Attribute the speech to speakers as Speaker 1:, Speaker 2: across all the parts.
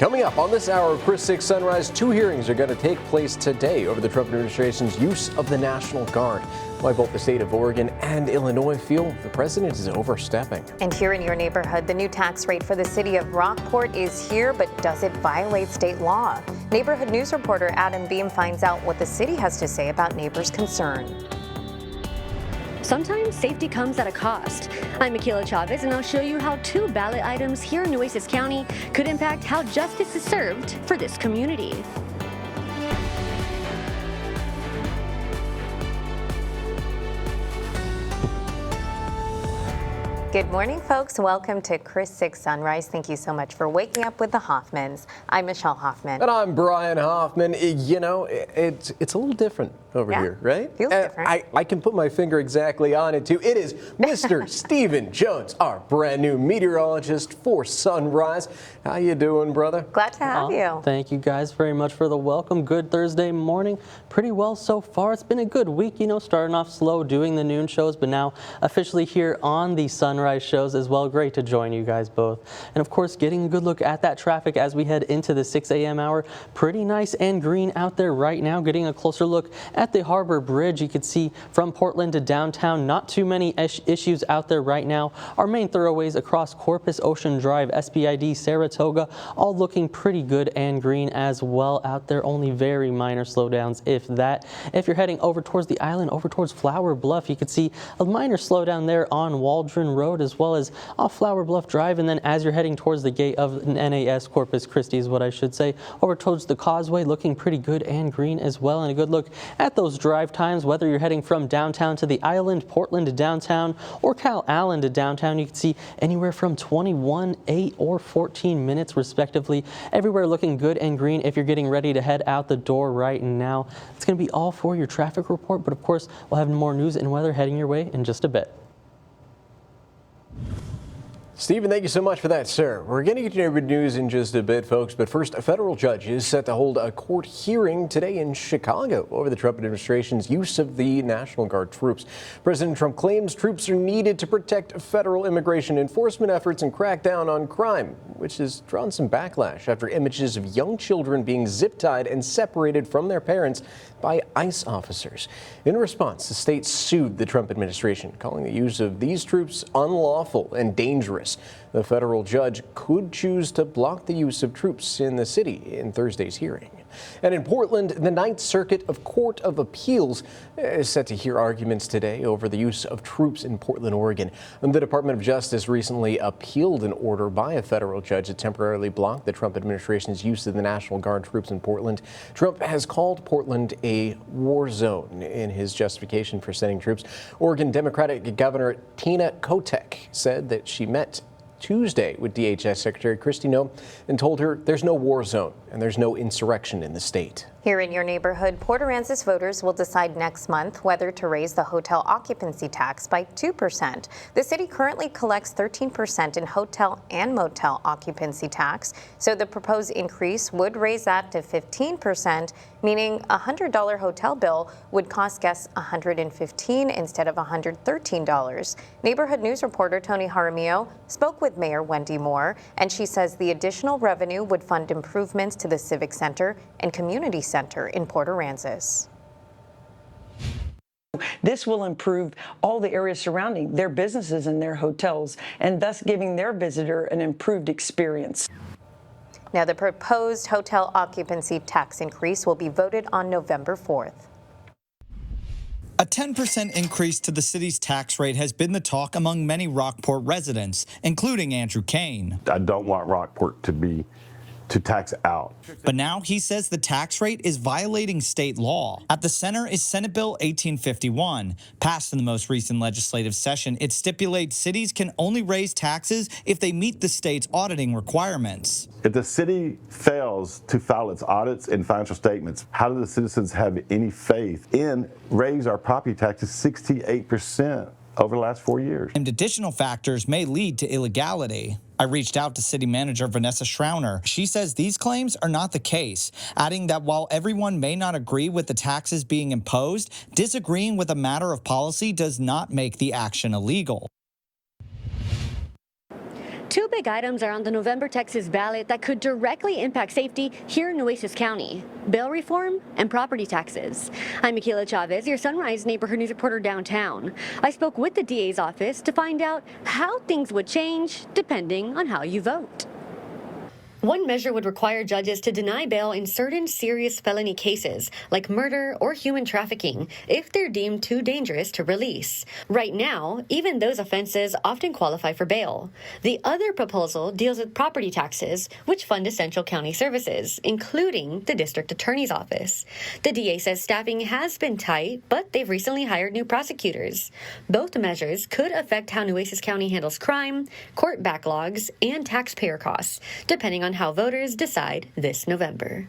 Speaker 1: Coming up on this hour of Chris 6 Sunrise, 2 hearings are going to take place today over the Trump administration's use of the National Guard. Why both the state of Oregon and Illinois feel the president is overstepping.
Speaker 2: And here in your neighborhood, the new tax rate for the city of Rockport is here, but does it violate state law? Neighborhood news reporter Adam Beam finds out what the city has to say about neighbors' concern.
Speaker 3: Sometimes safety comes at a cost. I'm Michaela Chavez, and I'll show you how 2 ballot items here in Nueces County could impact how justice is served for this community.
Speaker 2: Good morning, folks. Welcome to Chris 6 Sunrise. Thank you so much for waking up with the Hoffmans. I'm Michelle Hoffman.
Speaker 1: And I'm Brian Hoffman. You know, it's a little different over here, right?
Speaker 2: Feels different.
Speaker 1: I can put my finger exactly on it, too. It is Mr. Stephen Jones, our brand new meteorologist for Sunrise. How you doing, brother?
Speaker 2: Glad to have you.
Speaker 4: Thank you guys very much for the welcome. Good Thursday morning. Pretty well so far. It's been a good week, you know, starting off slow doing the noon shows, but now officially here on the Sunrise shows as well. Great to join you guys both. And of course, getting a good look at that traffic as we head into the 6 a.m. hour. Pretty nice and green out there right now. Getting a closer look at the Harbor Bridge. You can see from Portland to downtown, not too many issues out there right now. Our main thoroughways across Corpus, Ocean Drive, SBID, Saratoga, all looking pretty good and green as well out there. Only very minor slowdowns, if that. If you're heading over towards the island, over towards Flower Bluff, you can see a minor slowdown there on Waldron Road as well as off Flower Bluff Drive. And then as you're heading towards the gate of NAS, Corpus Christi is what I should say, over towards the Causeway, looking pretty good and green as well. And a good look at those drive times, whether you're heading from downtown to the island, Portland to downtown, or Cal Allen to downtown, you can see anywhere from 21, 8, or 14 minutes respectively. Everywhere looking good and green if you're getting ready to head out the door right now. It's going to be all for your traffic report, but of course we'll have more news and weather heading your way in just a bit.
Speaker 1: Stephen, thank you so much for that, sir. We're going to get to neighborhood news in just a bit, folks. But first, a federal judge is set to hold a court hearing today in Chicago over the Trump administration's use of the National Guard troops. President Trump claims troops are needed to protect federal immigration enforcement efforts and crack down on crime, which has drawn some backlash after images of young children being zip-tied and separated from their parents by ICE officers. In response, the state sued the Trump administration, calling the use of these troops unlawful and dangerous. The federal judge could choose to block the use of troops in the city in Thursday's hearing. And in Portland, the Ninth Circuit of Court of Appeals is set to hear arguments today over the use of troops in Portland, Oregon. And the Department of Justice recently appealed an order by a federal judge that temporarily blocked the Trump administration's use of the National Guard troops in Portland. Trump has called Portland a war zone in his justification for sending troops. Oregon Democratic Governor Tina Kotek said that she met Tuesday with DHS Secretary Kristi Noem and told her there's no war zone and there's no insurrection in the state.
Speaker 2: Here in your neighborhood, Port Aransas voters will decide next month whether to raise the hotel occupancy tax by 2%. The city currently collects 13% in hotel and motel occupancy tax, so the proposed increase would raise that to 15%, meaning a $100 hotel bill would cost guests $115 instead of $113. Neighborhood news reporter Tony Jaramillo spoke with Mayor Wendy Moore, and she says the additional revenue would fund improvements to the Civic Center and Community Center in Port Aransas.
Speaker 5: This will improve all the areas surrounding their businesses and their hotels, and thus giving their visitor an improved experience.
Speaker 2: Now, the proposed hotel occupancy tax increase will be voted on November 4th.
Speaker 6: A 10% increase to the city's tax rate has been the talk among many Rockport residents, including Andrew Kane.
Speaker 7: I don't want Rockport to tax out.
Speaker 6: But now he says the tax rate is violating state law. At the center is Senate Bill 1851. Passed in the most recent legislative session, it stipulates cities can only raise taxes if they meet the state's auditing requirements.
Speaker 7: If the city fails to file its audits and financial statements, how do the citizens have any faith in raise our property taxes 68% over the last 4 years?
Speaker 6: And additional factors may lead to illegality. I reached out to City Manager Vanessa Schrauner. She says these claims are not the case, adding that while everyone may not agree with the taxes being imposed, disagreeing with a matter of policy does not make the action illegal.
Speaker 3: Two big items are on the November Texas ballot that could directly impact safety here in Nueces County: bail reform and property taxes. I'm Michaela Chavez, your Sunrise Neighborhood News reporter downtown. I spoke with the DA's office to find out how things would change depending on how you vote. One measure would require judges to deny bail in certain serious felony cases, like murder or human trafficking, if they're deemed too dangerous to release. Right now, even those offenses often qualify for bail. The other proposal deals with property taxes, which fund essential county services, including the district attorney's office. The DA says staffing has been tight, but they've recently hired new prosecutors. Both measures could affect how Nueces County handles crime, court backlogs, and taxpayer costs, depending on how voters decide this November.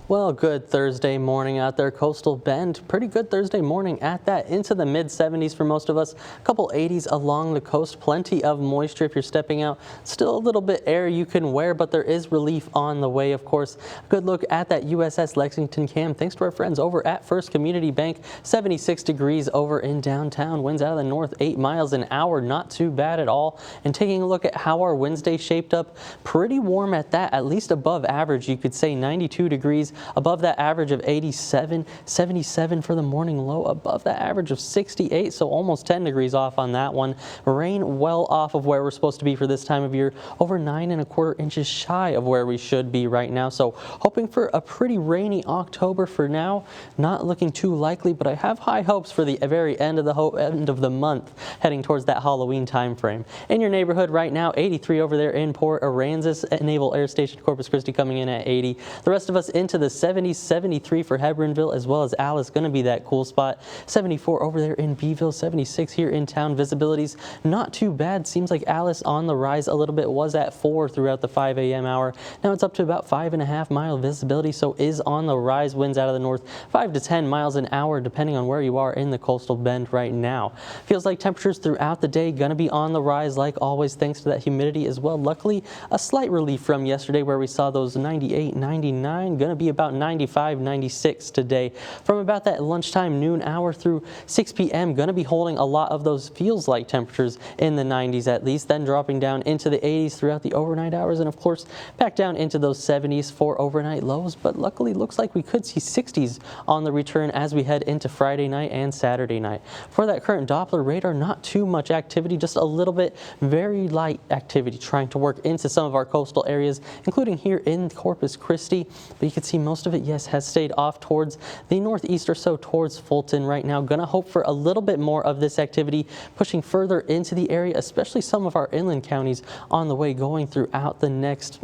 Speaker 4: Well, good Thursday morning out there. Coastal Bend, pretty good Thursday morning at that. Into the mid-70s for most of us. A couple 80s along the coast. Plenty of moisture if you're stepping out. Still a little bit air you can wear, but there is relief on the way, of course. Good look at that USS Lexington cam. Thanks to our friends over at First Community Bank. 76 degrees over in downtown. Winds out of the north 8 miles an hour. Not too bad at all. And taking a look at how our Wednesday shaped up, pretty warm at that. At least above average, you could say 92 degrees. Above that average of 87, 77 for the morning low, above that average of 68, so almost 10 degrees off on that one. Rain well off of where we're supposed to be for this time of year, over 9¼ inches shy of where we should be right now. So hoping for a pretty rainy October for now. Not looking too likely, but I have high hopes for the very end of the month, heading towards that Halloween time frame. In your neighborhood right now, 83 over there in Port Aransas, Naval Air Station Corpus Christi coming in at 80. The rest of us into the 70s, 73 for Hebbronville as well as Alice, going to be that cool spot. 74 over there in Beeville, 76 here in town. Visibility's not too bad. Seems like Alice on the rise a little bit. Was at 4 throughout the 5 a.m. hour. Now it's up to about 5.5 mile visibility, so is on the rise. Winds out of the north 5 to 10 miles an hour depending on where you are in the coastal bend right now. Feels like temperatures throughout the day going to be on the rise like always, thanks to that humidity as well. Luckily, a slight relief from yesterday where we saw those 98, 99, going to be about 95, 96 today. From about that lunchtime noon hour through 6 p.m. going to be holding a lot of those feels like temperatures in the 90s at least, then dropping down into the 80s throughout the overnight hours, and of course back down into those 70s for overnight lows. But luckily looks like we could see 60s on the return as we head into Friday night and Saturday night. For that current Doppler radar, not too much activity, just a little bit, very light activity trying to work into some of our coastal areas, including here in Corpus Christi. But you can see most of it, yes, has stayed off towards the northeast or so towards Fulton right now. Gonna hope for a little bit more of this activity pushing further into the area, especially some of our inland counties on the way going throughout the next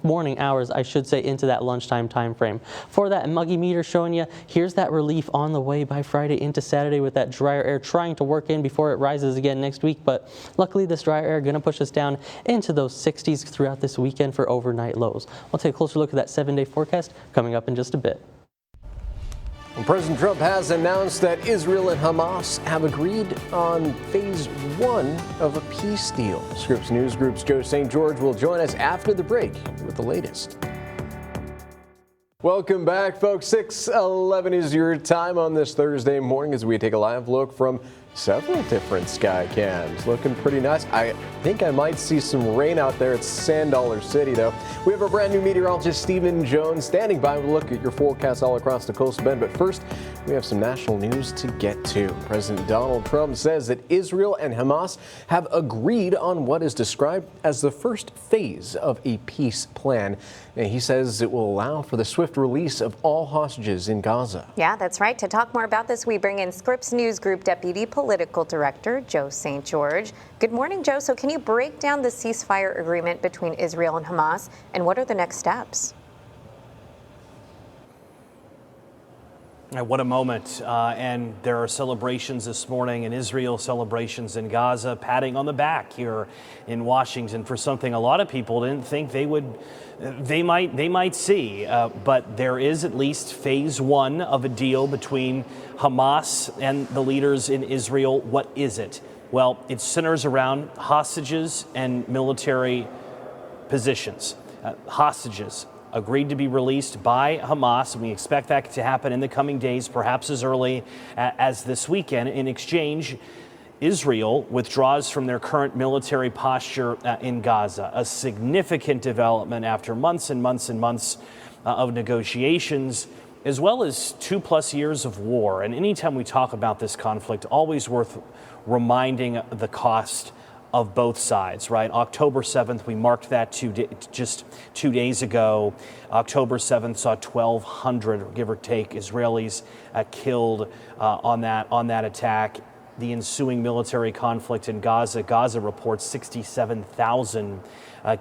Speaker 4: morning hours, I should say, into that lunchtime time frame. For that muggy meter showing you, here's that relief on the way by Friday into Saturday with that drier air trying to work in before it rises again next week. But luckily this drier air gonna push us down into those 60s throughout this weekend for overnight lows. We'll take a closer look at that 7-day forecast coming up in just a bit.
Speaker 1: Well, President Trump has announced that Israel and Hamas have agreed on phase 1 of a peace deal. Scripps News Group's Joe St. George will join us after the break with the latest. Welcome back, folks. 6:11 is your time on this Thursday morning as we take a live look from several different sky cams. Looking pretty nice. I think I might see some rain out there at Sand Dollar City, though. We have our brand new meteorologist, Stephen Jones, standing by to look at your forecast all across the coastal bend. But first, we have some national news to get to. President Donald Trump says that Israel and Hamas have agreed on what is described as the first phase of a peace plan. And he says it will allow for the swift release of all hostages in Gaza.
Speaker 2: Yeah, that's right. To talk more about this, we bring in Scripps News Group Deputy Political Director Joe St. George. Good morning, Joe. So can you break down the ceasefire agreement between Israel and Hamas, and what are the next steps?
Speaker 8: What a moment. And there are celebrations this morning in Israel, celebrations in Gaza, patting on the back here in Washington for something a lot of people didn't think they might see. But there is at least phase 1 of a deal between Hamas and the leaders in Israel. What is it? Well, it centers around hostages and military positions. Hostages. agreed to be released by Hamas, and we expect that to happen in the coming days, perhaps as early as this weekend. In exchange, Israel withdraws from their current military posture in Gaza, a significant development after months and months and months of negotiations, as well as 2+ years of war. And anytime we talk about this conflict, always worth reminding the cost of both sides, right? October 7th, we marked that just 2 days ago. October 7th saw 1,200, give or take, Israelis killed on that attack. The ensuing military conflict in Gaza. Gaza reports 67,000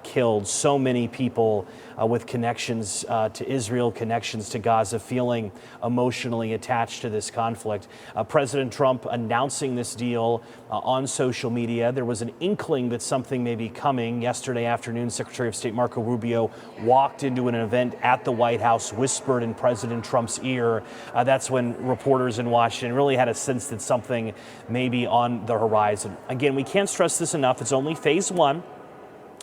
Speaker 8: killed. So many people with connections to Israel, connections to Gaza, feeling emotionally attached to this conflict. President Trump announcing this deal on social media. There was an inkling that something may be coming. Yesterday afternoon, Secretary of State Marco Rubio walked into an event at the White House, whispered in President Trump's ear. That's when reporters in Washington really had a sense that something may be on the horizon. Again, we can't stress this enough. It's only phase one.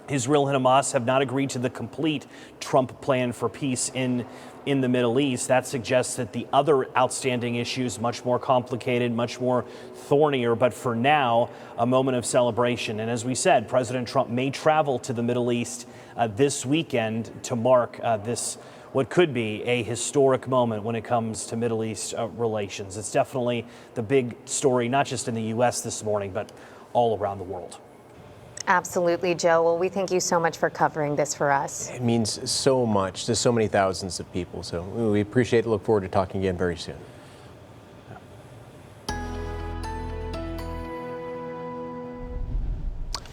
Speaker 8: Israel and Hamas have not agreed to the complete Trump plan for peace in the Middle East. That suggests that the other outstanding issues, much more complicated, much more thornier, but for now, a moment of celebration. And as we said, President Trump may travel to the Middle East this weekend to mark this what could be a historic moment when it comes to Middle East relations. It's definitely the big story, not just in the U.S. this morning, but all around the world.
Speaker 2: Absolutely, Joe. Well, we thank you so much for covering this for us.
Speaker 1: It means so much to so many thousands of people. So we appreciate it. Look forward to talking again very soon.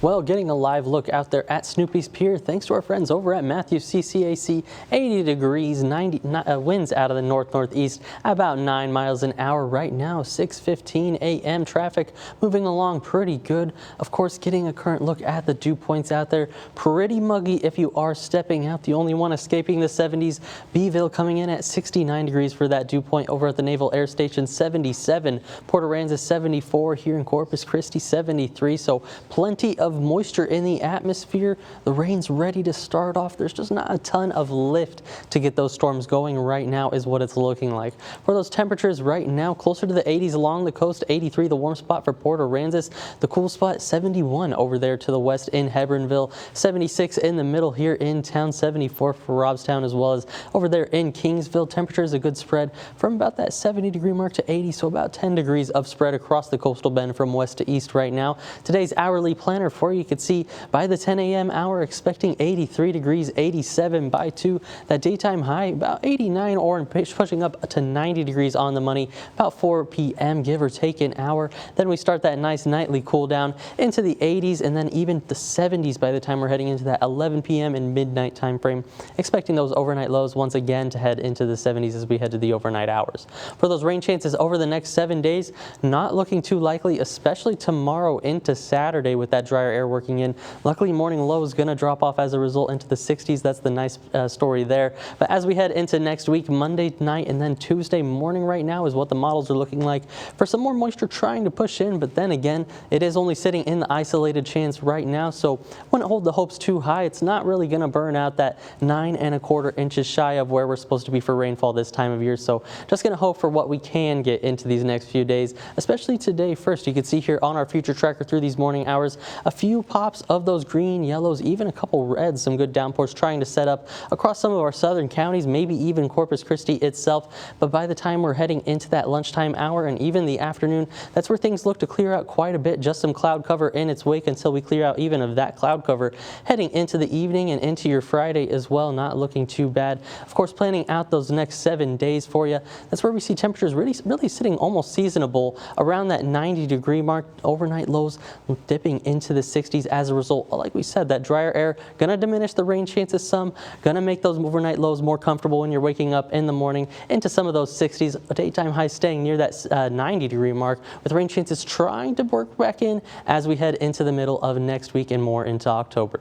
Speaker 4: Well, getting a live look out there at Snoopy's Pier, thanks to our friends over at Matthews CCAC. 80 degrees, 90 winds out of the north-northeast, about 9 miles an hour right now. 6:15 a.m. Traffic moving along pretty good. Of course, getting a current look at the dew points out there. Pretty muggy if you are stepping out. The only one escaping the 70s. Beeville coming in at 69 degrees for that dew point over at the Naval Air Station. 77. Port Aransas 74. Here in Corpus Christi 73. So plenty of moisture in the atmosphere. The rain's ready to start off. There's just not a ton of lift to get those storms going right now is what it's looking like. For those temperatures right now, closer to the 80s along the coast, 83 the warm spot for Port Aransas. The cool spot 71 over there to the west in Hebronville. 76 in the middle here in town. 74 for Robstown as well as over there in Kingsville. Temperature is a good spread from about that 70 degree mark to 80, so about 10 degrees of spread across the coastal bend from west to east right now. Today's hourly planner for you could see by the 10 a.m. hour expecting 83 degrees, 87 by 2. That daytime high about 89 or pushing up to 90 degrees on the money about 4 p.m. give or take an hour. Then we start that nice nightly cool down into the 80s and then even the 70s by the time we're heading into that 11 p.m. and midnight time frame. Expecting those overnight lows once again to head into the 70s as we head to the overnight hours. For those rain chances over the next 7 days, not looking too likely, especially tomorrow into Saturday with that drier air working in. Luckily, morning low is going to drop off as a result into the 60s. That's the nice story there. But as we head into next week, Monday night and then Tuesday morning right now is what the models are looking like for some more moisture trying to push in. But then again, it is only sitting in the isolated chance right now. So wouldn't hold the hopes too high. It's not really going to burn out that 9 1/4 inches shy of where we're supposed to be for rainfall this time of year. So just going to hope for what we can get into these next few days, especially today first. You can see here on our future tracker through these morning hours, a few pops of those green, yellows, even a couple reds, some good downpours trying to set up across some of our southern counties, maybe even Corpus Christi itself. But by the time we're heading into that lunchtime hour and even the afternoon, that's where things look to clear out quite a bit. Just some cloud cover in its wake until we clear out even of that cloud cover heading into the evening and into your Friday as well. Not looking too bad. Of course, planning out those next 7 days for you. That's where we see temperatures really sitting almost seasonable around that 90 degree mark. Overnight lows dipping into the 60s as a result. Like we said, that drier air going to diminish the rain chances some, going to make those overnight lows more comfortable when you're waking up in the morning into some of those 60s. A daytime high staying near that 90 degree mark with rain chances trying to work back in as we head into the middle of next week and more into October.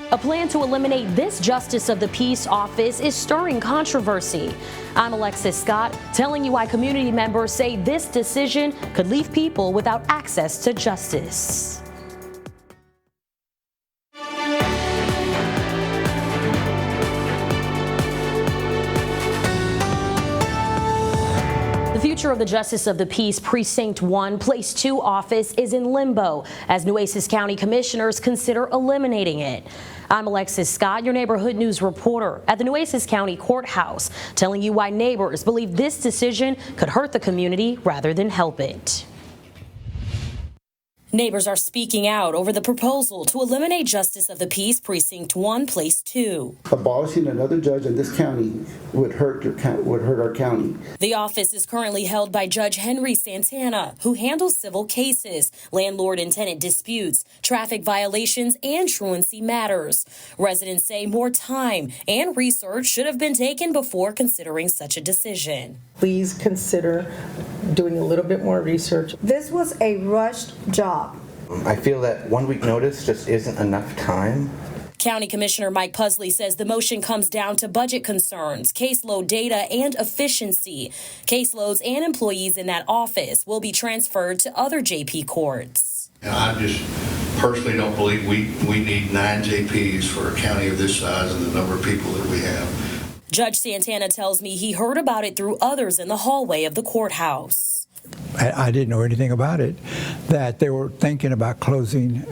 Speaker 9: A plan to eliminate this Justice of the Peace office is stirring controversy. I'm Alexis Scott, telling you why community members say this decision could leave people without access to justice. future of the Justice of the Peace Precinct 1, Place 2 office is in limbo as Nueces County commissioners consider eliminating it. I'm Alexis Scott, your neighborhood news reporter at the Nueces County Courthouse, telling you why neighbors believe this decision could hurt the community rather than help it. Neighbors are speaking out over the proposal to eliminate Justice of the Peace Precinct 1, Place 2.
Speaker 10: Abolishing another judge in this county would hurt our county.
Speaker 9: The office is currently held by Judge Henry Santana, who handles civil cases, landlord and tenant disputes, traffic violations, and truancy matters. Residents say more time and research should have been taken before considering such a decision.
Speaker 11: Please consider doing a little bit more research.
Speaker 12: This was a rushed job.
Speaker 13: I feel that 1 week notice just isn't enough time.
Speaker 9: County Commissioner Mike Pusley says the motion comes down to budget concerns, caseload data, and efficiency. Caseloads and employees in that office will be transferred to other JP courts.
Speaker 14: I just personally don't believe we need 9 JPs for a county of this size and the number of people that we have.
Speaker 9: Judge Santana tells me he heard about it through others in the hallway of the courthouse.
Speaker 15: I didn't know anything about it, that they were thinking about closing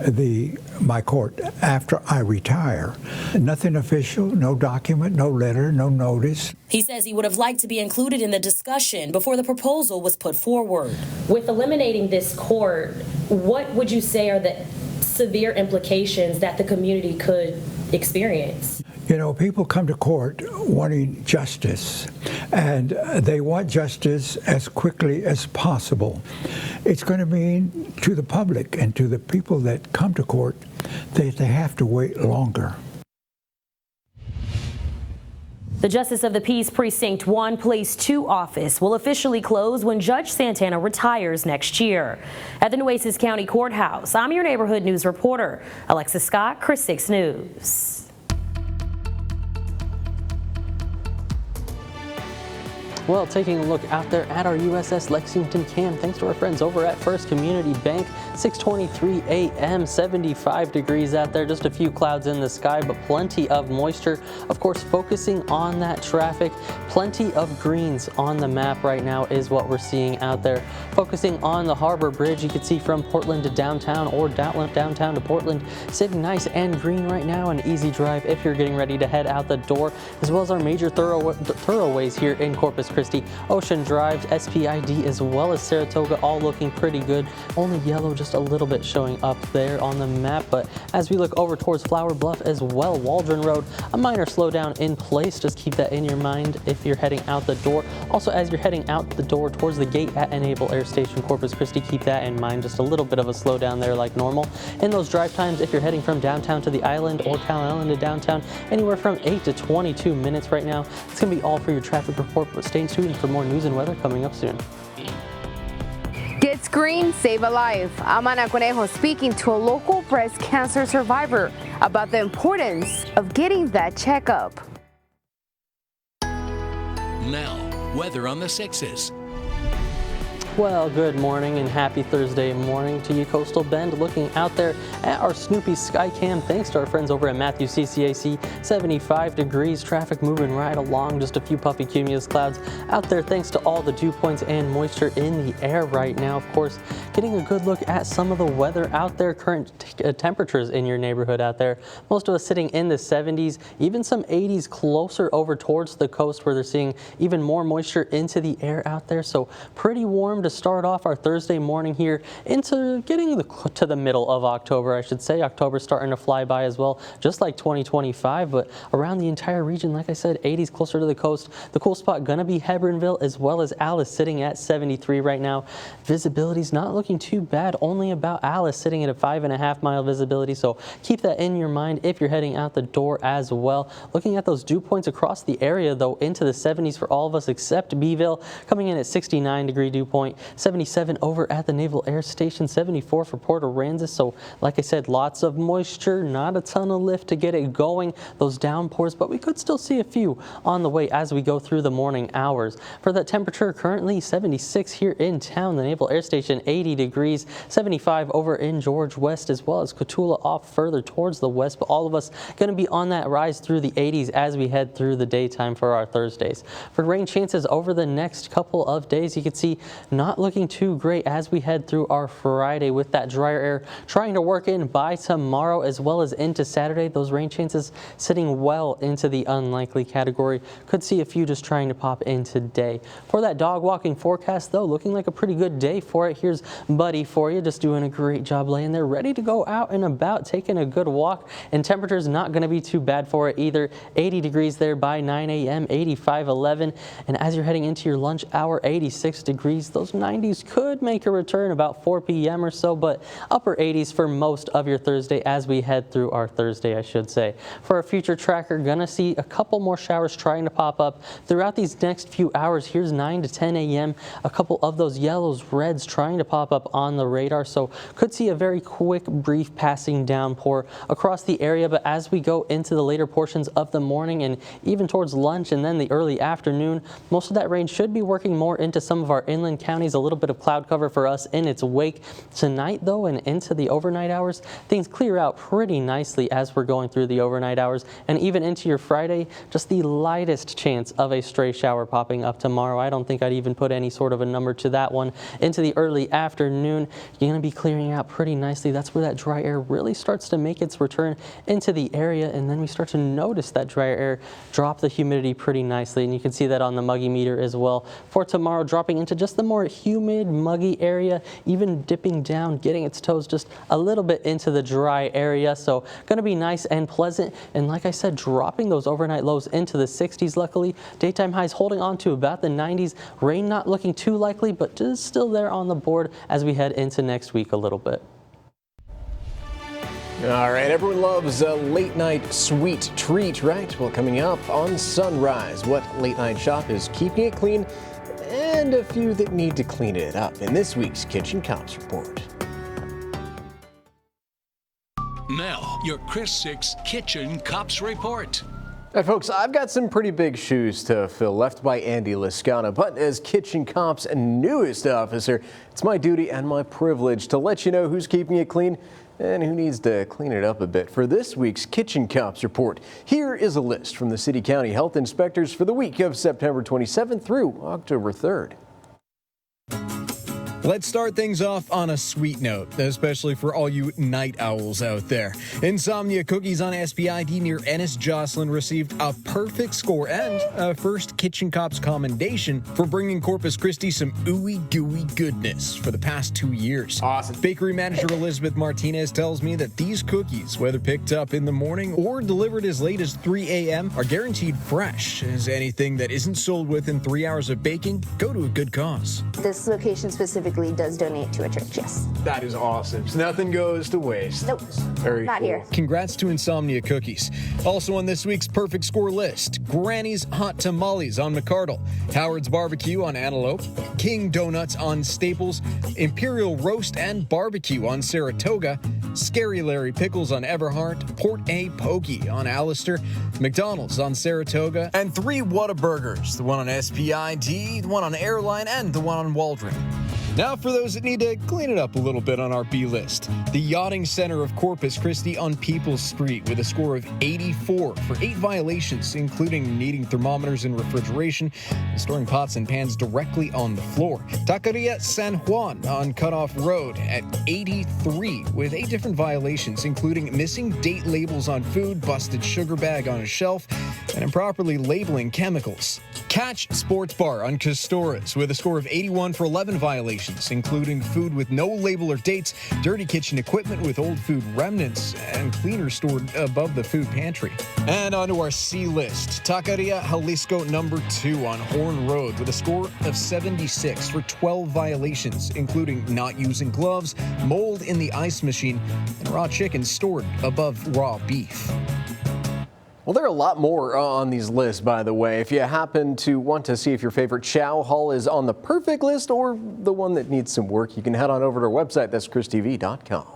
Speaker 15: my court after I retire. Nothing official, no document, no letter, no notice.
Speaker 9: He says he would have liked to be included in the discussion before the proposal was put forward. With eliminating this court, what would you say are the severe implications that the community could experience?
Speaker 15: You know, people come to court wanting justice, and they want justice as quickly as possible. It's going to mean to the public and to the people that come to court that they have to wait longer.
Speaker 9: The Justice of the Peace Precinct 1, Place 2 office will officially close when Judge Santana retires next year. At the Nueces County Courthouse, I'm your neighborhood news reporter, Alexis Scott, KRIS 6 News.
Speaker 4: Well, taking a look out there at our USS Lexington Cam, thanks to our friends over at First Community Bank, 6:23 a.m., 75 degrees out there, just a few clouds in the sky, but plenty of moisture. Of course, focusing on that traffic, plenty of greens on the map right now is what we're seeing out there. Focusing on the Harbor Bridge, you can see from Portland to downtown or downtown to Portland, sitting nice and green right now, an easy drive if you're getting ready to head out the door, as well as our major thoroughways here in Corpus Christi, Ocean Drive, SPID, as well as Saratoga, all looking pretty good. Only yellow just a little bit showing up there on the map, but as we look over towards Flower Bluff as well, Waldron Road, a minor slowdown in place. Just keep that in your mind if you're heading out the door. Also, as you're heading out the door towards the gate at Enable Air Station, Corpus Christi, keep that in mind. Just a little bit of a slowdown there like normal. In those drive times, if you're heading from downtown to the island or Cal Island to downtown, anywhere from 8 to 22 minutes right now. It's going to be all for your traffic report, but stay tuned for more news and weather coming up soon.
Speaker 16: Get screened, save a life. I'm Ana Conejo speaking to a local breast cancer survivor about the importance of getting that checkup.
Speaker 17: Now, weather on the 6s.
Speaker 4: Well, good morning and happy Thursday morning to you, Coastal Bend. Looking out there at our Snoopy Skycam, thanks to our friends over at Matthews CCAC, 75 degrees, traffic moving right along, just a few puffy cumulus clouds out there thanks to all the dew points and moisture in the air right now. Of course, getting a good look at some of the weather out there, current temperatures in your neighborhood out there. Most of us sitting in the 70s, even some 80s closer over towards the coast where they're seeing even more moisture into the air out there. So pretty warm to start off our Thursday morning here into getting to the middle of October, I should say. October's starting to fly by as well, just like 2025, but around the entire region, like I said, 80s closer to the coast. The cool spot gonna be Hebronville as well as Alice, sitting at 73 right now. Visibility's not looking too bad, only about Alice sitting at a 5.5 mile visibility, so keep that in your mind if you're heading out the door as well. Looking at those dew points across the area though, into the 70s for all of us except Beeville, coming in at 69 degree dew point. point, 77 over at the Naval Air Station, 74 for Port Aransas. So like I said, lots of moisture, not a ton of lift to get it going, those downpours, but we could still see a few on the way as we go through the morning hours. For that temperature, currently 76 here in town, the Naval Air Station 80 degrees, 75 over in George West, as well as Cotulla off further towards the west, but all of us going to be on that rise through the 80s as we head through the daytime for our Thursdays. For rain chances over the next couple of days, you can see not looking too great as we head through our Friday, with that drier air trying to work in by tomorrow as well as into Saturday. Those rain chances sitting well into the unlikely category. Could see a few just trying to pop in today. For that dog walking forecast, though, looking like a pretty good day for it. Here's Buddy for you, just doing a great job laying there, ready to go out and about, taking a good walk, and temperature's not going to be too bad for it either. 80 degrees there by 9 a.m., 85, 11, and as you're heading into your lunch hour, 86 degrees. Those 90s could make a return about 4 p.m. or so, but upper 80s for most of your Thursday as we head through our Thursday, I should say. For our future tracker, gonna see a couple more showers trying to pop up throughout these next few hours. Here's 9 to 10 a.m. A couple of those yellows, reds trying to pop up on the radar, so could see a very quick, brief passing downpour across the area. But as we go into the later portions of the morning and even towards lunch and then the early afternoon, most of that rain should be working more into some of our inland counties. A little bit of cloud cover for us in its wake. Tonight, though, and into the overnight hours, things clear out pretty nicely as we're going through the overnight hours, and even into your Friday, just the lightest chance of a stray shower popping up tomorrow. I don't think I'd even put any sort of a number to that one. Into the early afternoon, you're going to be clearing out pretty nicely. That's where that dry air really starts to make its return into the area, and then we start to notice that drier air drop the humidity pretty nicely, and you can see that on the muggy meter as well. For tomorrow, dropping into just the more humid, muggy area, even dipping down, getting its toes just a little bit into the dry area. So going to be nice and pleasant, and like I said, dropping those overnight lows into the 60s. Luckily, daytime highs holding on to about the 90s. Rain not looking too likely, but just still there on the board as we head into next week a little bit.
Speaker 1: All right, everyone loves a late night sweet treat, right? Well, coming up on Sunrise, what late night shop is keeping it clean, and a few that need to clean it up in this week's Kitchen Cops Report.
Speaker 17: Now, your Chris 6 Kitchen Cops Report.
Speaker 1: All right, folks, I've got some pretty big shoes to fill, left by Andy Lascano, but as Kitchen Cops' newest officer, it's my duty and my privilege to let you know who's keeping it clean and who needs to clean it up a bit. For this week's Kitchen Cops Report, here is a list from the City County Health Inspectors for the week of September 27th through October 3rd.
Speaker 18: Let's start things off on a sweet note, especially for all you night owls out there. Insomnia Cookies on SPID near Ennis Jocelyn received a perfect score and a first Kitchen Cops commendation for bringing Corpus Christi some ooey gooey goodness for the past 2 years. Awesome. Bakery manager Elizabeth Martinez tells me that these cookies, whether picked up in the morning or delivered as late as 3 a.m., are guaranteed fresh, as anything that isn't sold within 3 hours of baking go to a good cause.
Speaker 19: This location specifically does donate to a church, yes.
Speaker 18: That is awesome. So nothing goes to waste.
Speaker 19: Nope.
Speaker 18: Very
Speaker 19: Not
Speaker 18: cool.
Speaker 19: here.
Speaker 18: Congrats to Insomnia Cookies. Also on this week's Perfect Score list, Granny's Hot Tamales on McCardle, Howard's Barbecue on Antelope, King Donuts on Staples, Imperial Roast and Barbecue on Saratoga, Scary Larry Pickles on Everhart, Port A Pokey on Allister, McDonald's on Saratoga, and 3 Whataburgers, the one on SPID, the one on Airline, and the one on Waldron. Now for those that need to clean it up a little bit on our B list. The Yachting Center of Corpus Christi on Peoples Street with a score of 84 for 8 violations, including needing thermometers and refrigeration and storing pots and pans directly on the floor. Taqueria San Juan on Cutoff Road at 83 with 8 different violations, including missing date labels on food, busted sugar bag on a shelf, and improperly labeling chemicals. Catch Sports Bar on Castores with a score of 81 for 11 violations, including food with no label or dates, dirty kitchen equipment with old food remnants, and cleaners stored above the food pantry. And onto our C list, Taqueria Jalisco number 2 on Horn Road with a score of 76 for 12 violations, including not using gloves, mold in the ice machine, and raw chicken stored above raw beef.
Speaker 1: Well, there are a lot more on these lists, by the way. If you happen to want to see if your favorite Chow Hall is on the perfect list or the one that needs some work, you can head on over to our website. That's christv.com.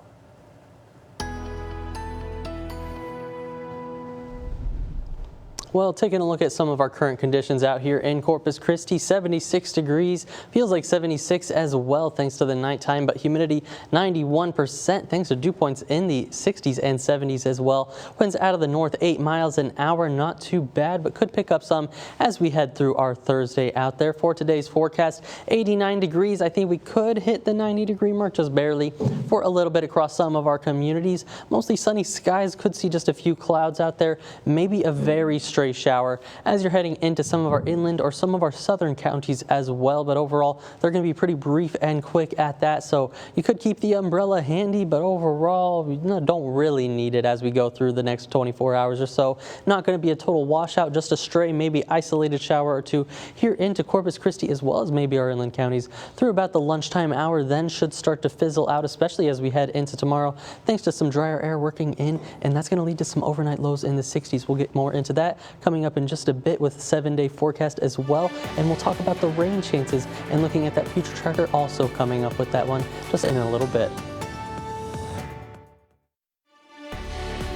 Speaker 4: Well, taking a look at some of our current conditions out here in Corpus Christi, 76 degrees, feels like 76 as well thanks to the nighttime, but humidity 91% thanks to dew points in the 60s and 70s as well. Winds out of the north 8 miles an hour, not too bad, but could pick up some as we head through our Thursday out there. For today's forecast, 89 degrees. I think we could hit the 90-degree mark just barely for a little bit across some of our communities. Mostly sunny skies, could see just a few clouds out there, maybe a very stray shower as you're heading into some of our inland or some of our southern counties as well, but overall they're going to be pretty brief and quick at that, so you could keep the umbrella handy, but overall don't really need it as we go through the next 24 hours or so. Not going to be a total washout, just a stray maybe isolated shower or two here into Corpus Christi as well as maybe our inland counties through about the lunchtime hour, then should start to fizzle out, especially as we head into tomorrow thanks to some drier air working in, and that's going to lead to some overnight lows in the 60s. We'll get more into that coming up in just a bit with a 7-day forecast as well, and we'll talk about the rain chances and looking at that future tracker also coming up with that one just in a little bit.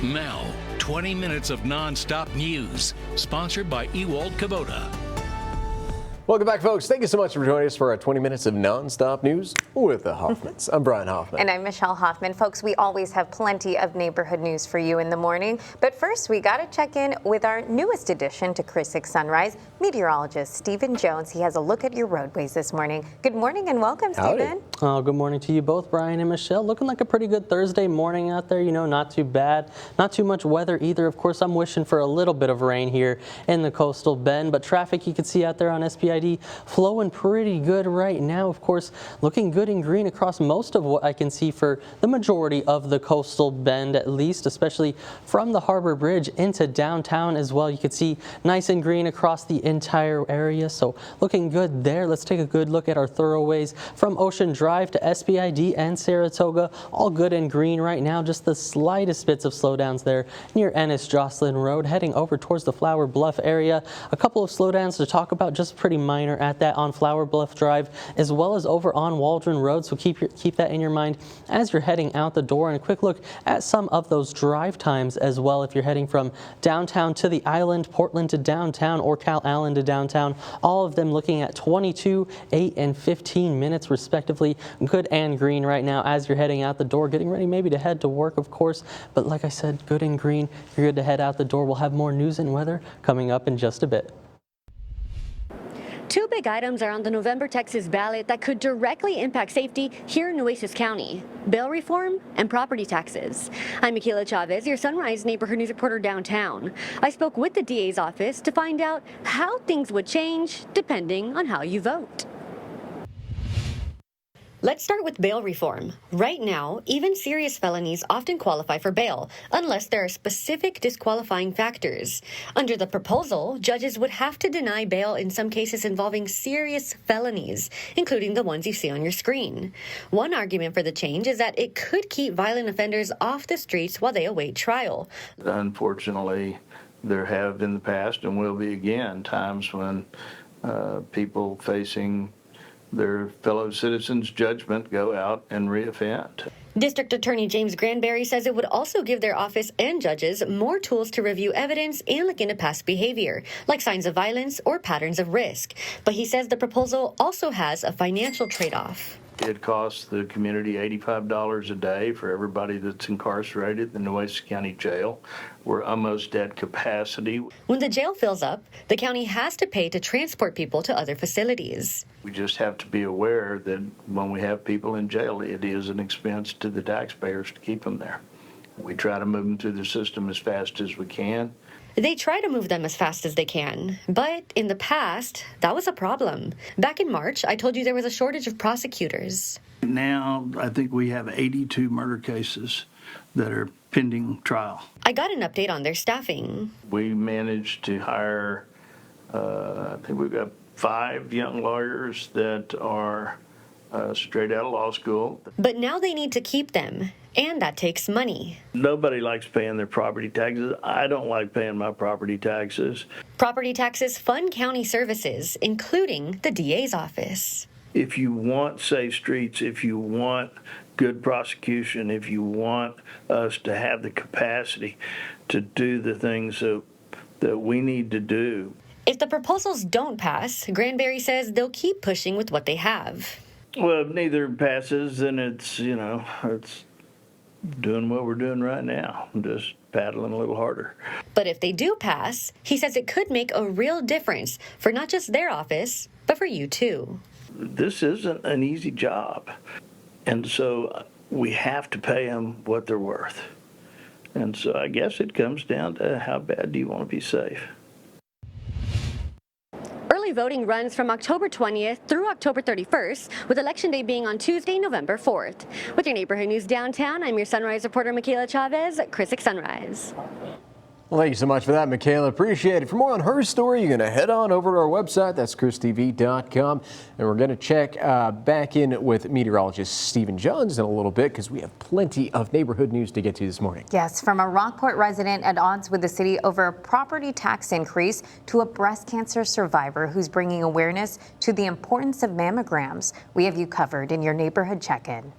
Speaker 17: Now, 20 minutes of non-stop news, sponsored by Ewald Kubota.
Speaker 1: Welcome back, folks. Thank you so much for joining us for our 20 minutes of non-stop news with the Hoffmans. I'm Brian Hoffman.
Speaker 2: And I'm Michelle Hoffman. Folks, we always have plenty of neighborhood news for you in the morning. But first, we got to check in with our newest addition to Chris 6 Sunrise, meteorologist Stephen Jones. He has a look at your roadways this morning. Good morning and welcome, Stephen.
Speaker 4: Oh, good morning to you both, Brian and Michelle. Looking like a pretty good Thursday morning out there. You know, not too bad. Not too much weather either. Of course, I'm wishing for a little bit of rain here in the coastal bend, but traffic you can see out there on SPID flowing pretty good right now. Of course, looking good in green across most of what I can see for the majority of the coastal bend, at least, especially from the Harbor Bridge into downtown as well. You can see nice and green across the entire area, so looking good there. Let's take a good look at our thoroughways from Ocean Drive to SPID and Saratoga. All good and green right now. Just the slightest bits of slowdowns there near Ennis Jocelyn Road, heading over towards the Flower Bluff area. A couple of slowdowns to talk about, just pretty minor at that on Flower Bluff Drive, as well as over on Waldron Road, so keep that in your mind as you're heading out the door. And a quick look at some of those drive times as well if you're heading from downtown to the island, Portland to downtown, or Cal Allen to downtown. All of them looking at 22, 8, and 15 minutes respectively. Good and green right now as you're heading out the door, getting ready maybe to head to work, of course, but like I said, good and green. You're good to head out the door. We'll have more news and weather coming up in just a bit.
Speaker 3: Two big items are on the November Texas ballot that could directly impact safety here in Nueces County: bail reform and property taxes. I'm Michaela Chavez, your Sunrise neighborhood news reporter downtown. I spoke with the DA's office to find out how things would change depending on how you vote. Let's start with bail reform. Right now, even serious felonies often qualify for bail, unless there are specific disqualifying factors. Under the proposal, judges would have to deny bail in some cases involving serious felonies, including the ones you see on your screen. One argument for the change is that it could keep violent offenders off the streets while they await trial.
Speaker 20: Unfortunately, there have in the past and will be again times when people facing their fellow citizens' judgment go out and reoffend.
Speaker 3: District Attorney James Granberry says it would also give their office and judges more tools to review evidence and look into past behavior, like signs of violence or patterns of risk. But he says the proposal also has a financial trade-off.
Speaker 20: It costs the community $85 a day for everybody that's incarcerated in the Nueces County Jail. We're almost at capacity.
Speaker 3: When the jail fills up, the county has to pay to transport people to other facilities.
Speaker 20: We just have to be aware that when we have people in jail, it is an expense to the taxpayers to keep them there. We try to move them through the system as fast as we can.
Speaker 3: They try to move them as fast as they can, but in the past, that was a problem. Back in March, I told you there was a shortage of prosecutors.
Speaker 20: Now, I think we have 82 murder cases that are pending trial.
Speaker 3: I got an update on their staffing.
Speaker 20: We managed to hire, I think we've got 5 young lawyers that are straight out of law school.
Speaker 3: But now they need to keep them. and that takes money.
Speaker 20: Nobody likes paying their property taxes. I don't like paying my property taxes.
Speaker 3: Property taxes fund county services, including the DA's office.
Speaker 20: If you want safe streets, if you want good prosecution, if you want us to have the capacity to do the things that we need to do.
Speaker 3: If the proposals don't pass, Granberry says they'll keep pushing with what they have.
Speaker 20: Well, if neither passes, then it's doing what we're doing right now, just paddling a little harder.
Speaker 3: But if they do pass, he says it could make a real difference for not just their office, but for you too.
Speaker 20: This isn't an easy job, and so we have to pay them what they're worth. And so I guess it comes down to how bad do you want to be safe.
Speaker 3: Early voting runs from October 20th through October 31st, with Election Day being on Tuesday, November 4th. With your neighborhood news downtown, I'm your Sunrise reporter, Michaela Chavez, Chris 6 Sunrise.
Speaker 1: Well, thank you so much for that, Michaela. Appreciate it. For more on her story, you're going to head on over to our website. That's christv.com. And we're going to check back in with meteorologist Stephen Johns in a little bit because we have plenty of neighborhood news to get to this morning.
Speaker 2: Yes, from a Rockport resident at odds with the city over a property tax increase to a breast cancer survivor who's bringing awareness to the importance of mammograms. We have you covered in your neighborhood check-in.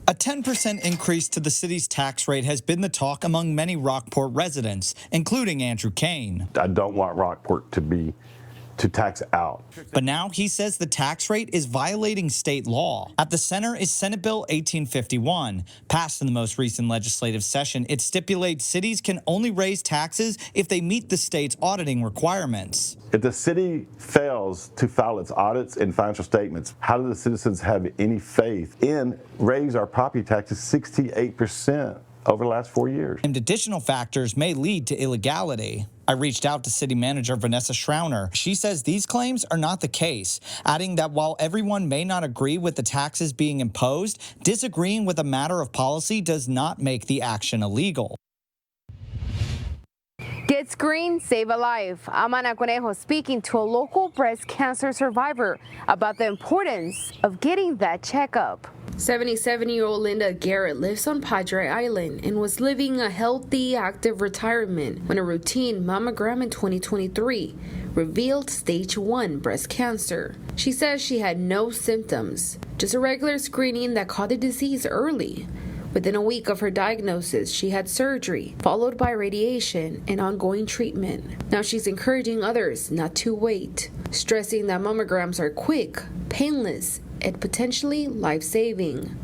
Speaker 6: A 10% increase to the city's tax rate has been the talk among many Rockport residents, including Andrew Kane.
Speaker 7: I don't want Rockport to tax out.
Speaker 6: But now he says the tax rate is violating state law. At the center is Senate Bill 1851. Passed in the most recent legislative session, it stipulates cities can only raise taxes if they meet the state's auditing requirements.
Speaker 7: If the city fails to file its audits and financial statements, how do the citizens have any faith in raise our property taxes 68% over the last 4 years?
Speaker 6: And additional factors may lead to illegality. I reached out to City Manager Vanessa Schrauner. She says these claims are not the case, adding that while everyone may not agree with the taxes being imposed, disagreeing with a matter of policy does not make the action illegal.
Speaker 16: Get screened, save a life. I'm Ana Conejo speaking to a local breast cancer survivor about the importance of getting that checkup.
Speaker 21: 77-year-old Linda Garrett lives on Padre Island and was living a healthy, active retirement when a routine mammogram in 2023 revealed stage 1 breast cancer. She says she had no symptoms, just a regular screening that caught the disease early. Within a week of her diagnosis, she had surgery, followed by radiation and ongoing treatment. Now she's encouraging others not to wait, stressing that mammograms are quick, painless, and potentially life-saving.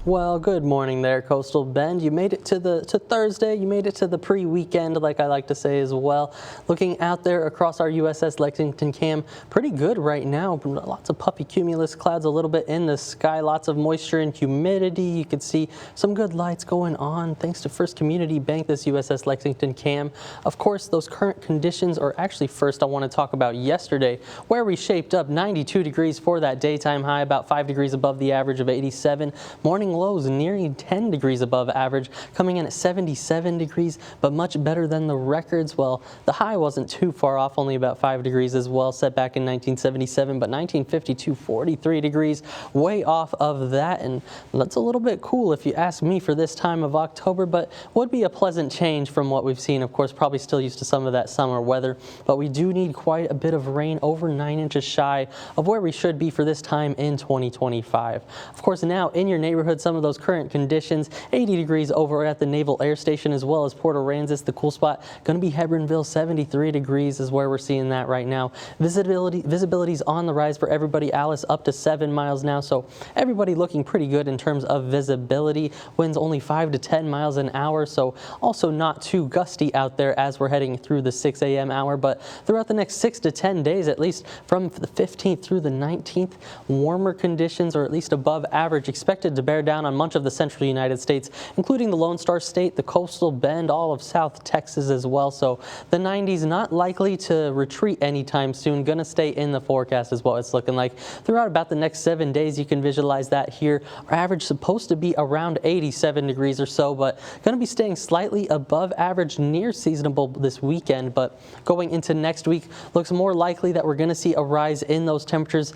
Speaker 4: Well, good morning there, Coastal Bend. You made it to Thursday. You made it to the pre-weekend, like I like to say as well. Looking out there across our USS Lexington Cam, pretty good right now. Lots of puffy cumulus clouds a little bit in the sky. Lots of moisture and humidity. You can see some good lights going on thanks to First Community Bank, this USS Lexington Cam. Of course, those current conditions are actually first I want to talk about yesterday, where we shaped up 92 degrees for that daytime high, about 5 degrees above the average of 87. Morning lows nearly 10 degrees above average, coming in at 77 degrees, but much better than the records. Well, the high wasn't too far off, only about 5 degrees as well, set back in 1977, but 1952, 43 degrees, way off of that, and that's a little bit cool if you ask me for this time of October, but would be a pleasant change from what we've seen. Of course, probably still used to some of that summer weather, but we do need quite a bit of rain, over 9 inches shy of where we should be for this time in 2025. Of course, now in your neighborhood, some of those current conditions, 80 degrees over at the Naval Air Station as well as Port Aransas. The cool spot going to be Hebronville, 73 degrees is where we're seeing that right now. Visibility's on the rise for everybody. Alice up to 7 miles now, so everybody looking pretty good in terms of visibility. Winds only 5 to 10 miles an hour, so also not too gusty out there as we're heading through the 6 a.m. hour, but throughout the next 6 to 10 days, at least from the 15th through the 19th, warmer conditions, or at least above average, expected to bear down down on much of the central United States, including the Lone Star State, the coastal bend, all of South Texas as well. So the 90s not likely to retreat anytime soon. Going to stay in the forecast is what it's looking like. Throughout about the next 7 days, you can visualize that here. Our average supposed to be around 87 degrees or so, but going to be staying slightly above average, near seasonable this weekend. But going into next week, looks more likely that we're going to see a rise in those temperatures,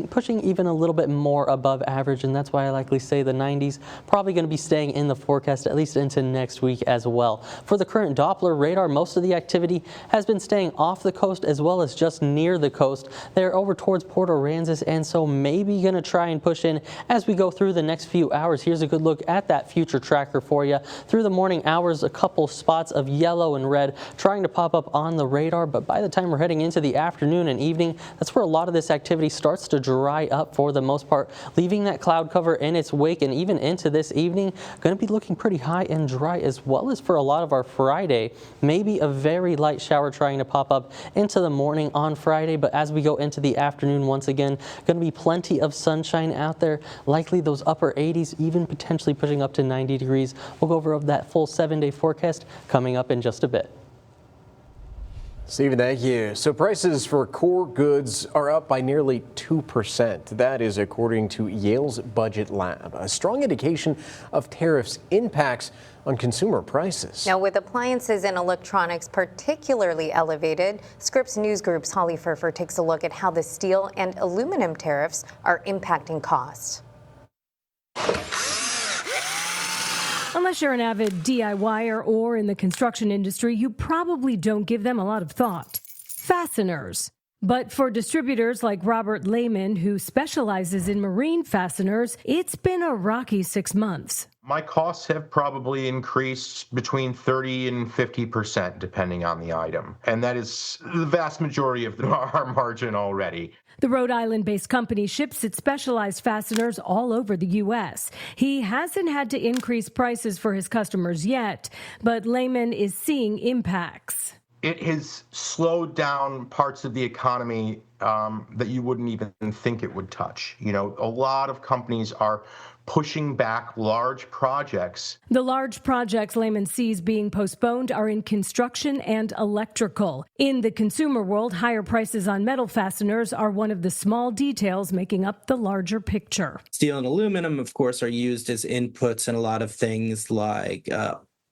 Speaker 4: pushing even a little bit more above average, and that's why I likely say the 90s probably going to be staying in the forecast at least into next week as well. For the current Doppler radar, most of the activity has been staying off the coast as well as just near the coast. They're over towards Port Aransas, and so maybe going to try and push in as we go through the next few hours. Here's a good look at that future tracker for you. Through the morning hours, a couple spots of yellow and red trying to pop up on the radar, but by the time we're heading into the afternoon and evening, that's where a lot of this activity starts to dry up for the most part, leaving that cloud cover in its wake. And even into this evening, going to be looking pretty high and dry, as well as for a lot of our Friday. Maybe a very light shower trying to pop up into the morning on Friday, but as we go into the afternoon, once again, going to be plenty of sunshine out there, likely those upper 80s, even potentially pushing up to 90 degrees. We'll go over that full 7-day forecast coming up in just a bit.
Speaker 1: Stephen, thank you. So prices for core goods are up by nearly 2%. That is according to Yale's Budget Lab, a strong indication of tariffs' impacts on consumer prices.
Speaker 2: Now, with appliances and electronics particularly elevated, Scripps News Group's Holly Furfer takes a look at how the steel and aluminum tariffs are impacting costs.
Speaker 5: Unless you're an avid DIYer or in the construction industry, you probably don't give them a lot of thought. Fasteners. But for distributors like Robert Lehman, who specializes in marine fasteners, it's been a rocky 6 months.
Speaker 22: My costs have probably increased between 30 and 50%, depending on the item. And that is the vast majority of our margin already.
Speaker 5: The Rhode Island-based company ships its specialized fasteners all over the U.S. He hasn't had to increase prices for his customers yet, but Lehman is seeing impacts.
Speaker 22: It has slowed down parts of the economy that you wouldn't even think it would touch. You know, a lot of companies are pushing back large projects.
Speaker 5: The large projects Lehman sees being postponed are in construction and electrical. In the consumer world, higher prices on metal fasteners are one of the small details making up the larger picture.
Speaker 23: Steel and aluminum, of course, are used as inputs in a lot of things like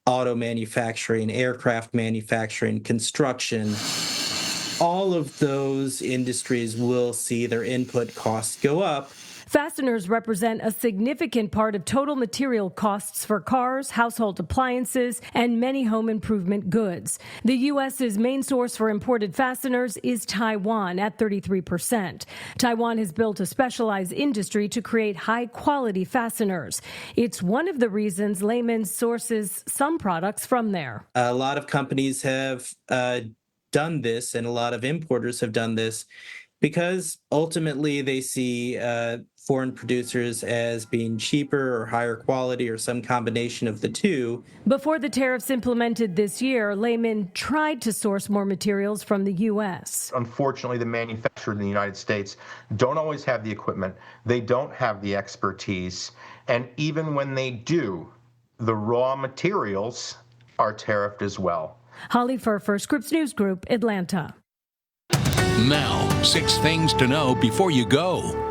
Speaker 23: auto manufacturing, aircraft manufacturing, construction. All of those industries will see their input costs go up.
Speaker 5: Fasteners represent a significant part of total material costs for cars, household appliances, and many home improvement goods. The U.S.'s main source for imported fasteners is Taiwan at 33%. Taiwan has built a specialized industry to create high-quality fasteners. It's one of the reasons Lehman sources some products from there.
Speaker 23: A lot of companies have done this, and a lot of importers have done this because ultimately they see foreign producers as being cheaper or higher quality or some combination of the two.
Speaker 5: Before the tariffs implemented this year, Lehman tried to source more materials from the U.S.
Speaker 22: Unfortunately, the manufacturers in the United States don't always have the equipment. They don't have the expertise. And even when they do, the raw materials are tariffed as well.
Speaker 5: Holly Furfer, Scripps News Group, Atlanta.
Speaker 17: Now, 6 things to know before you go.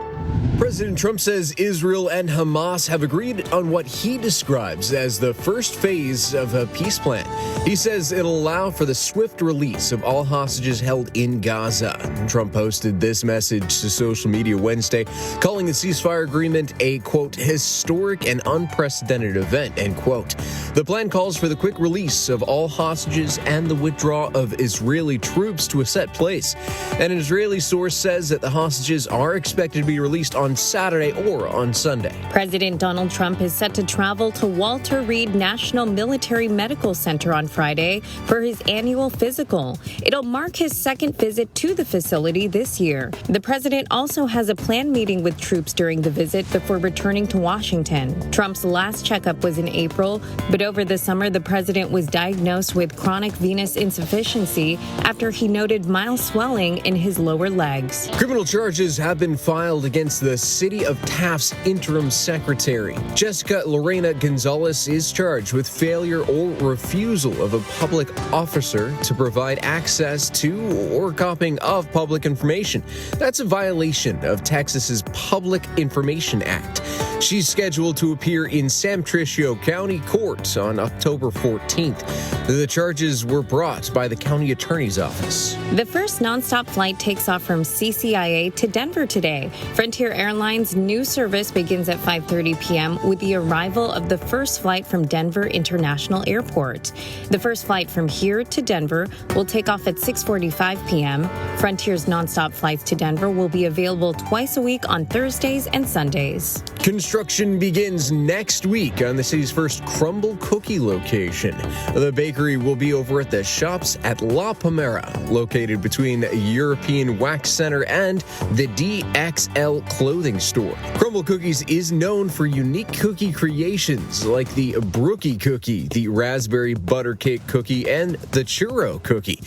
Speaker 24: President Trump says Israel and Hamas have agreed on what he describes as the first phase of a peace plan. He says it'll allow for the swift release of all hostages held in Gaza. Trump posted this message to social media Wednesday, calling the ceasefire agreement a, quote, historic and unprecedented event, end quote. The plan calls for the quick release of all hostages and the withdrawal of Israeli troops to a set place. And an Israeli source says that the hostages are expected to be released on Saturday or on Sunday.
Speaker 25: President Donald Trump is set to travel to Walter Reed National Military Medical Center on Friday for his annual physical. It'll mark his second visit to the facility this year. The president also has a planned meeting with troops during the visit before returning to Washington. Trump's last checkup was in April, but over the summer, the president was diagnosed with chronic venous insufficiency after he noted mild swelling in his lower legs.
Speaker 24: Criminal charges have been filed against
Speaker 18: the City of Taft's interim secretary. Jessica Lorena Gonzalez is charged with failure or refusal of a public officer to provide access to or copying of public information. That's a violation of Texas's Public Information Act. She's scheduled to appear in San Patricio County Court on October 14th. The charges were brought by the county attorney's office.
Speaker 25: The first nonstop flight takes off from CCIA to Denver today. Frontier Airlines' new service begins at 5:30 p.m. with the arrival of the first flight from Denver International Airport. The first flight from here to Denver will take off at 6:45 p.m. Frontier's nonstop flights to Denver will be available twice a week on Thursdays and Sundays.
Speaker 18: Construction begins next week on the city's first Crumble Cookie location. The bakery will be over at the Shops at La Palmera, located between European Wax Center and the DXL clothing store. Crumble Cookies is known for unique cookie creations like the Brookie cookie, the raspberry butter cake cookie, and the churro cookie.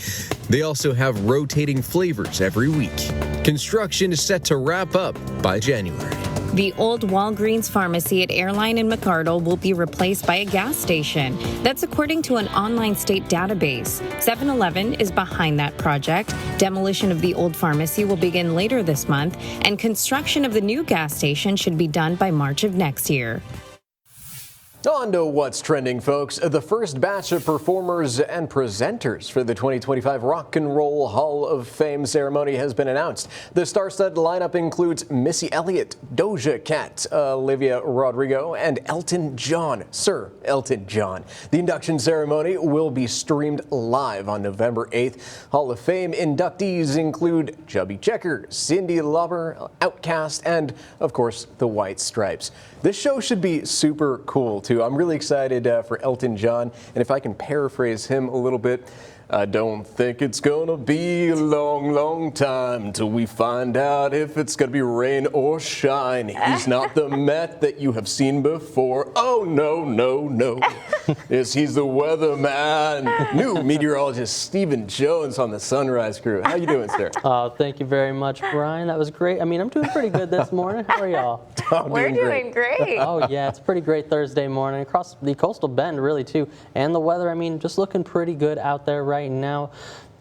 Speaker 18: They also have rotating flavors every week. Construction is set to wrap up by January.
Speaker 25: The old Walgreens pharmacy at Airline in McArdle will be replaced by a gas station. That's according to an online state database. 7-Eleven is behind that project. Demolition of the old pharmacy will begin later this month, and construction of the new gas station should be done by March of next year.
Speaker 1: On to what's trending, folks. The first batch of performers and presenters for the 2025 Rock and Roll Hall of Fame ceremony has been announced. The star-studded lineup includes Missy Elliott, Doja Cat, Olivia Rodrigo, and Elton John. Sir Elton John. The induction ceremony will be streamed live on November 8th. Hall of Fame inductees include Chubby Checker, Cyndi Lauper, Outkast, and, of course, the White Stripes. This show should be super cool, too. I'm really excited for Elton John, and if I can paraphrase him a little bit, I don't think it's gonna be a long, long time till we find out if it's gonna be rain or shine. He's not the Met that you have seen before. Oh, no, no, no. Yes, he's the weatherman. New meteorologist Stephen Jones on the Sunrise Crew. How you doing, sir?
Speaker 4: Oh, thank you very much, Brian. That was great. I mean, I'm doing pretty good this morning. How are y'all?
Speaker 2: We're doing great.
Speaker 4: Oh, yeah, it's a pretty great Thursday morning across the coastal bend, really, too. And the weather, I mean, just looking pretty good out there right now.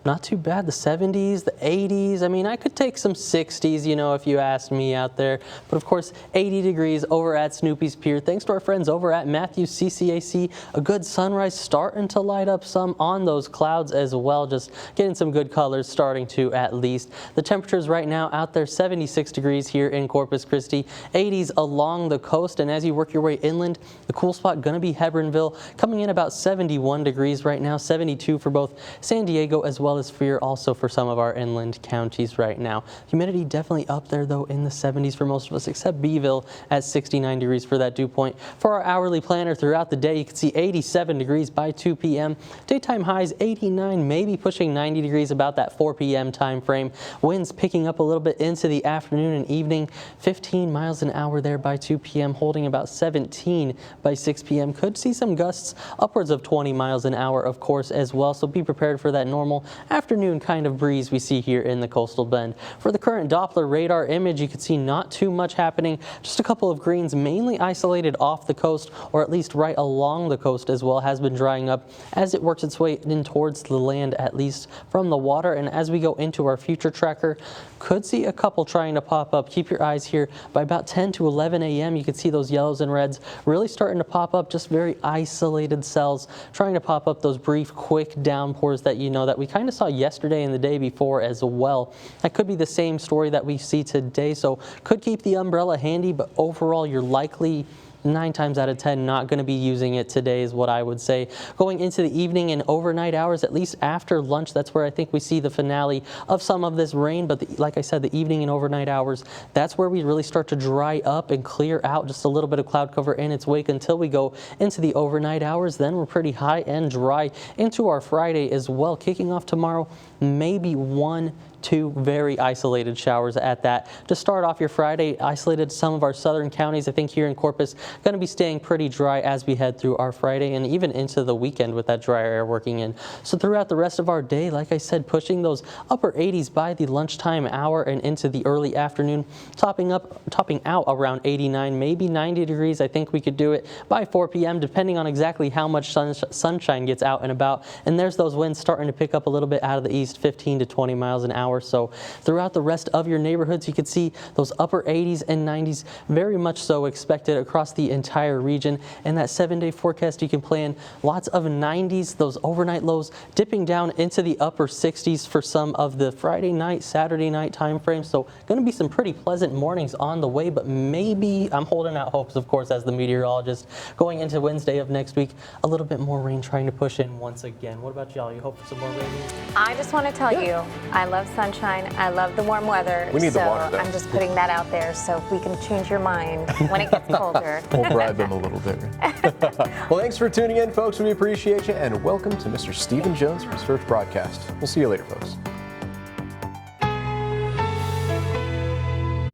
Speaker 4: Not too bad. The 70s, the 80s. I mean, I could take some 60s, you know, if you asked me out there. But of course, 80 degrees over at Snoopy's Pier. Thanks to our friends over at Matthews CCAC. A good sunrise starting to light up some on those clouds as well. Just getting some good colors starting to at least. The temperatures right now out there, 76 degrees here in Corpus Christi. 80s along the coast. And as you work your way inland, the cool spot going to be Hebronville. Coming in about 71 degrees right now. 72 for both San Diego as well as also for some of our inland counties right now. Humidity definitely up there though in the 70s for most of us except Beeville at 69 degrees for that dew point. For our hourly planner throughout the day, you can see 87 degrees by 2 p.m. Daytime highs 89, maybe pushing 90 degrees about that 4 p.m. time frame. Winds picking up a little bit into the afternoon and evening. 15 miles an hour there by 2 p.m. holding about 17 by 6 p.m. Could see some gusts upwards of 20 miles an hour of course as well, so be prepared for that normal afternoon kind of breeze we see here in the coastal bend. For the current Doppler radar image, you can see not too much happening, just a couple of greens mainly isolated off the coast or at least right along the coast as well. Has been drying up as it works its way in towards the land, at least from the water. And as we go into our future tracker, could see a couple trying to pop up. Keep your eyes here by about 10 to 11 a.m. You can see those yellows and reds really starting to pop up, just very isolated cells trying to pop up those brief quick downpours that you know that we kind of saw yesterday and the day before as well. That could be the same story that we see today, so could keep the umbrella handy, but overall you're likely 9 times out of 10 not going to be using it today is what I would say. Going into the evening and overnight hours, at least after lunch, that's where I think we see the finale of some of this rain. But like I said, the evening and overnight hours, that's where we really start to dry up and clear out just a little bit of cloud cover in its wake until we go into the overnight hours. Then we're pretty high and dry into our Friday as well. Kicking off tomorrow, maybe 1 2 very isolated showers at that. To start off your Friday, isolated some of our southern counties. I think here in Corpus, going to be staying pretty dry as we head through our Friday and even into the weekend with that drier air working in. So throughout the rest of our day, like I said, pushing those upper 80s by the lunchtime hour and into the early afternoon, topping out around 89, maybe 90 degrees. I think we could do it by 4 p.m. depending on exactly how much sunshine gets out and about. And there's those winds starting to pick up a little bit out of the east, 15 to 20 miles an hour. So throughout the rest of your neighborhoods, you can see those upper 80s and 90s very much so expected across the entire region. And that 7-day forecast, you can plan lots of 90s, those overnight lows dipping down into the upper 60s for some of the Friday night, Saturday night time frame. So going to be some pretty pleasant mornings on the way, but maybe I'm holding out hopes, of course, as the meteorologist, going into Wednesday of next week, a little bit more rain trying to push in once again. What about y'all? You hope for some more rain?
Speaker 2: I just want to tell you, I love sunshine. I love the warm weather.
Speaker 1: We need the water, though.
Speaker 2: I'm just putting that out there. So if we can change your mind when it gets colder.
Speaker 1: We'll bribe them a little bit. Well, thanks for tuning in, folks. We appreciate you, and welcome to Mr. Stephen Jones for his first broadcast. We'll see you later, folks.